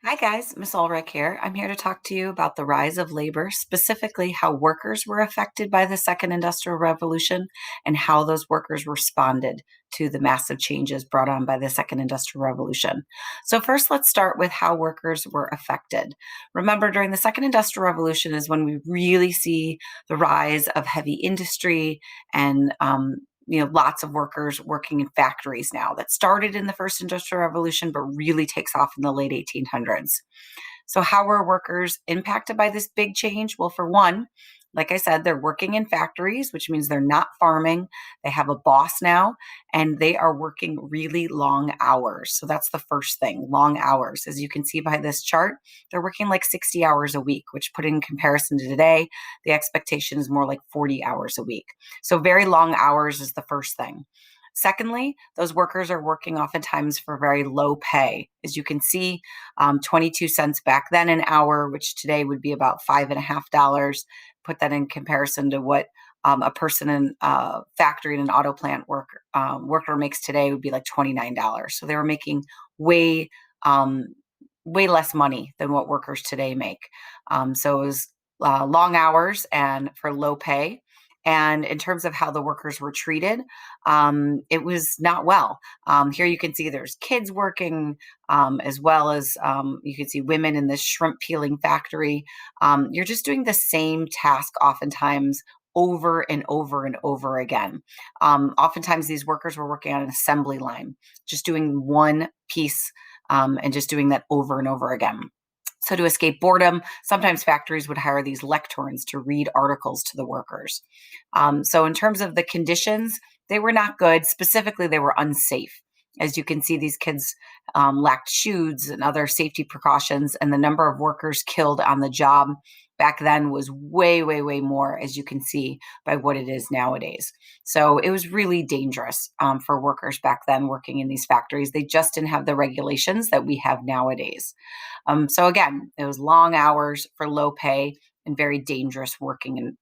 Hi guys, Miss Ulrich here. I'm here to talk to you about the rise of labor, specifically how workers were affected by the second industrial revolution and how those workers responded to the massive changes brought on by the second industrial revolution. So first, let's start with how workers were affected. Remember, during the second industrial revolution is when we really see the rise of heavy industry and lots of workers working in factories now that started in the first industrial revolution, but really takes off in the late 1800s. So, how were workers impacted by this big change? Well, for one, like I said, they're working in factories, which means they're not farming. They have a boss now, and they are working really long hours. So, that's the first thing, long hours. As you can see by this chart, they're working like 60 hours a week, which put in comparison to today, the expectation is more like 40 hours a week. So, very long hours is the first thing. Secondly, those workers are working oftentimes for very low pay. As you can see, 22 cents back then an hour, which today would be about $5.50. Put that in comparison to what a person in a factory in an auto plant worker makes today would be like $29. So they were making way um, way less money than what workers today make. So it was long hours and for low pay. And in terms of how the workers were treated, it was not well. Here you can see there's kids working, as well as you can see women in this shrimp peeling factory. You're just doing the same task oftentimes over and over and over again. Oftentimes, these workers were working on an assembly line, just doing one piece and just doing that over and over again. So, to escape boredom, sometimes factories would hire these lectorns to read articles to the workers. So, in terms of the conditions, they were not good. Specifically, they were unsafe. As you can see, these kids lacked shoes and other safety precautions, and the number of workers killed on the job back then was way, way, way more, as you can see by what it is nowadays. So it was really dangerous for workers back then working in these factories. They just didn't have the regulations that we have nowadays. So again, it was long hours for low pay and very dangerous working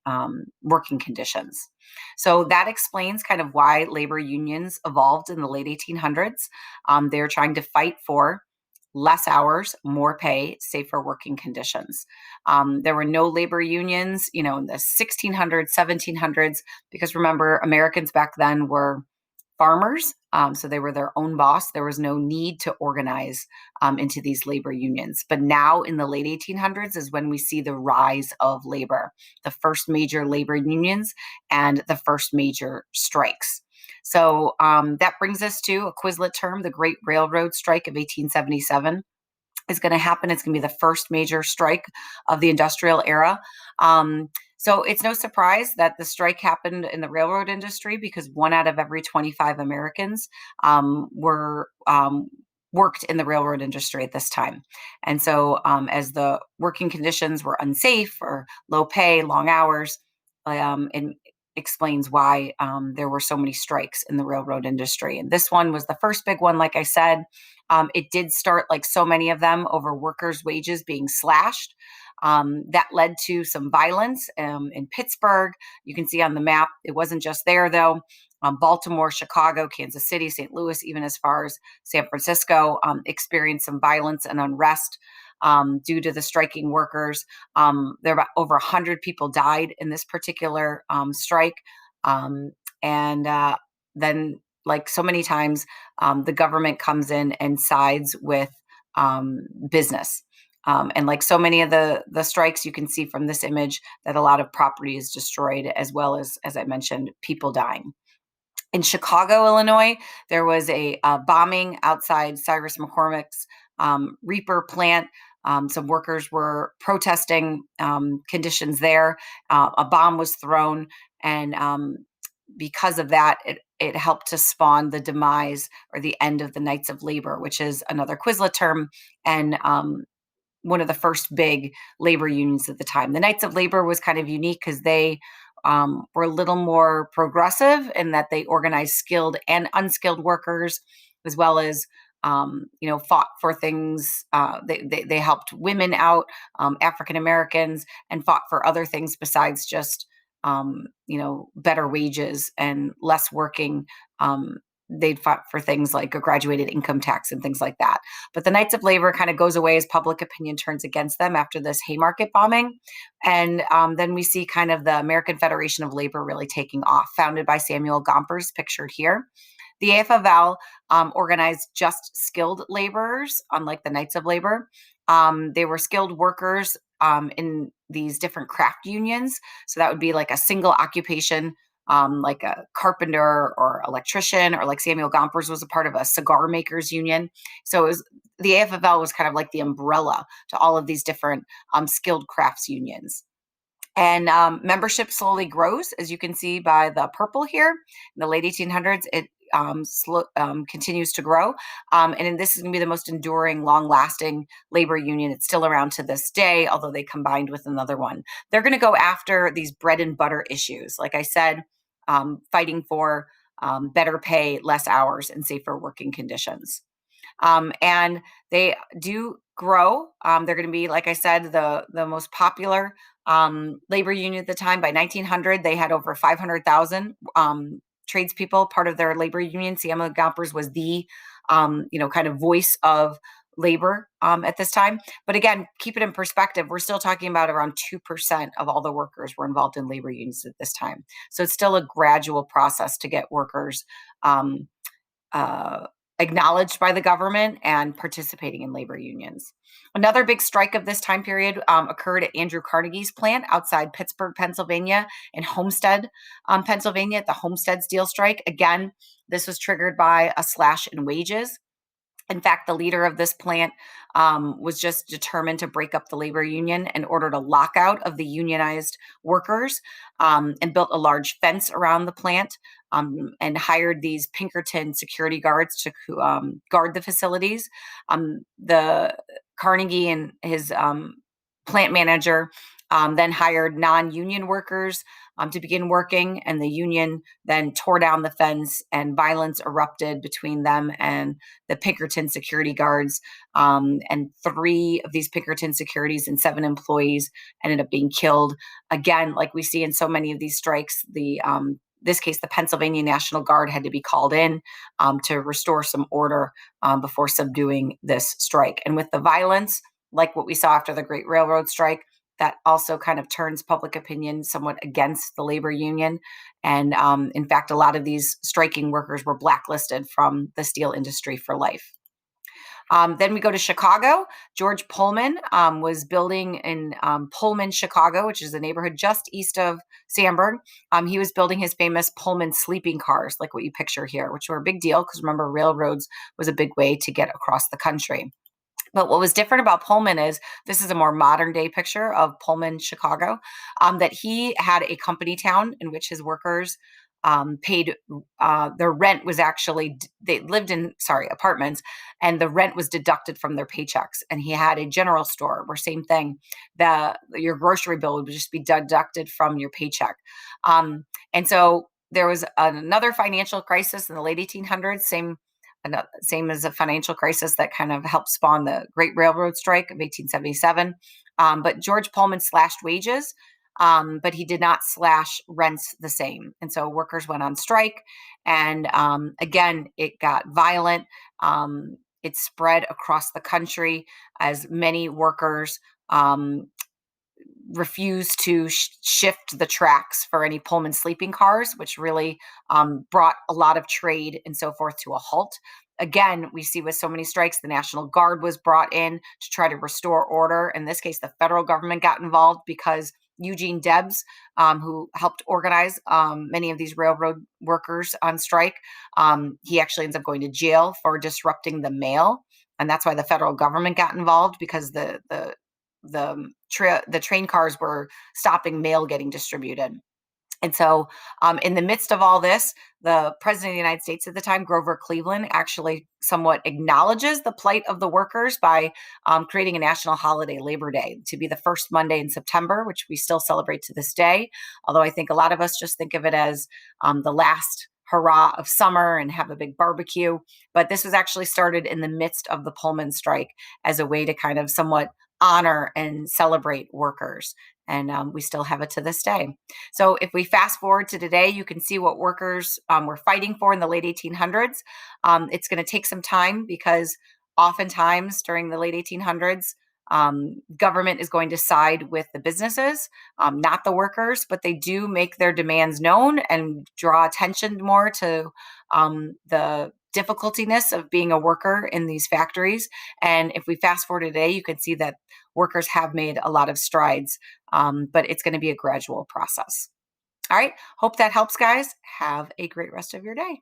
conditions. So that explains kind of why labor unions evolved in the late 1800s. They're trying to fight for less hours, more pay, safer working conditions. There were no labor unions, in the 1600s, 1700s, because remember, Americans back then were farmers, so they were their own boss. There was no need to organize into these labor unions. But now in the late 1800s is when we see the rise of labor, the first major labor unions and the first major strikes. So that brings us to a Quizlet term, the Great Railroad Strike of 1877 is going to happen. It's going to be the first major strike of the industrial era. So it's no surprise that the strike happened in the railroad industry because one out of every 25 Americans were worked in the railroad industry at this time. And so as the working conditions were unsafe or low pay, long hours, it explains why there were so many strikes in the railroad industry. And this one was the first big one, like I said. It did start, like so many of them, over workers' wages being slashed. That led to some violence in Pittsburgh. You can see on the map, it wasn't just there, though. Baltimore, Chicago, Kansas City, St. Louis, even as far as San Francisco, experienced some violence and unrest due to the striking workers. There were over 100 people died in this particular strike. And then, like so many times, the government comes in and sides with business. And like so many of the strikes, you can see from this image that a lot of property is destroyed, as well as I mentioned, people dying. In Chicago, Illinois, there was a bombing outside Cyrus McCormick's Reaper plant. Some workers were protesting conditions there. A bomb was thrown, and because of that, it helped to spawn the demise or the end of the Knights of Labor, which is another Quizlet term, and one of the first big labor unions at the time. The Knights of Labor was kind of unique because they were a little more progressive in that they organized skilled and unskilled workers, as well as fought for things. They helped women out, African Americans, and fought for other things besides just better wages and less working they'd fought for things like a graduated income tax and things like that. But the Knights of Labor kind of goes away as public opinion turns against them after this Haymarket bombing. And then we see kind of the American Federation of Labor really taking off, founded by Samuel Gompers, pictured here. The AFL organized just skilled laborers, unlike the Knights of Labor. They were skilled workers in these different craft unions. So that would be like a single occupation, like a carpenter or electrician, or like Samuel Gompers was a part of a cigar makers union. So it was, the AFL was kind of like the umbrella to all of these different skilled crafts unions. And membership slowly grows, as you can see by the purple here. In the late 1800s, it continues to grow. And this is going to be the most enduring, long-lasting labor union. It's still around to this day, although they combined with another one. They're going to go after these bread and butter issues. Like I said, fighting for better pay, less hours, and safer working conditions. And they do grow. They're going to be, like I said, the most popular labor union at the time. By 1900, they had over 500,000 tradespeople part of their labor union. Samuel Gompers was the, kind of voice of labor at this time. But again, keep it in perspective. We're still talking about around 2% of all the workers were involved in labor unions at this time. So it's still a gradual process to get workers acknowledged by the government and participating in labor unions. Another big strike of this time period occurred at Andrew Carnegie's plant outside Pittsburgh, Pennsylvania, and Homestead, Pennsylvania, at the Homestead Steel Strike. Again, this was triggered by a slash in wages. In fact, the leader of this plant was just determined to break up the labor union and ordered a lockout of the unionized workers, and built a large fence around the plant, and hired these Pinkerton security guards to guard the facilities. The Carnegie and his plant manager then hired non-union workers to begin working, and the union then tore down the fence, and violence erupted between them and the Pinkerton security guards. And 3 of these Pinkerton securities and 7 employees ended up being killed. Again, like we see in so many of these strikes, this case, the Pennsylvania National Guard had to be called in to restore some order before subduing this strike. And with the violence, like what we saw after the Great Railroad Strike, that also kind of turns public opinion somewhat against the labor union. And in fact, a lot of these striking workers were blacklisted from the steel industry for life. Then we go to Chicago. George Pullman was building in Pullman, Chicago, which is a neighborhood just east of Sandburg. He was building his famous Pullman sleeping cars, like what you picture here, which were a big deal because remember, railroads was a big way to get across the country. But what was different about Pullman is this is a more modern day picture of Pullman, Chicago, that he had a company town in which his workers paid their rent was actually, they lived in, apartments, and the rent was deducted from their paychecks. And he had a general store where same thing, your grocery bill would just be deducted from your paycheck. And so there was another financial crisis in the late 1800s, same as a financial crisis that kind of helped spawn the Great Railroad Strike of 1877. But George Pullman slashed wages, but he did not slash rents the same. And so workers went on strike. And again, it got violent. It spread across the country as many workers refused to shift the tracks for any Pullman sleeping cars, which really brought a lot of trade and so forth to a halt. Again, we see with so many strikes, the National Guard was brought in to try to restore order. In this case, the federal government got involved because Eugene Debs, who helped organize many of these railroad workers on strike, he actually ends up going to jail for disrupting the mail. And that's why the federal government got involved, because the train cars were stopping mail getting distributed. And so in the midst of all this, the president of the United States at the time, Grover Cleveland, actually somewhat acknowledges the plight of the workers by creating a national holiday, Labor Day, to be the first Monday in September, which we still celebrate to this day. Although I think a lot of us just think of it as the last hurrah of summer and have a big barbecue. But this was actually started in the midst of the Pullman strike as a way to kind of somewhat honor and celebrate workers. And we still have it to this day. So if we fast forward to today, you can see what workers were fighting for in the late 1800s. It's going to take some time because oftentimes during the late 1800s, government is going to side with the businesses, not the workers, but they do make their demands known and draw attention more to the difficultiness of being a worker in these factories. And if we fast forward today, you can see that workers have made a lot of strides, but it's going to be a gradual process. All right. Hope that helps, guys. Have a great rest of your day.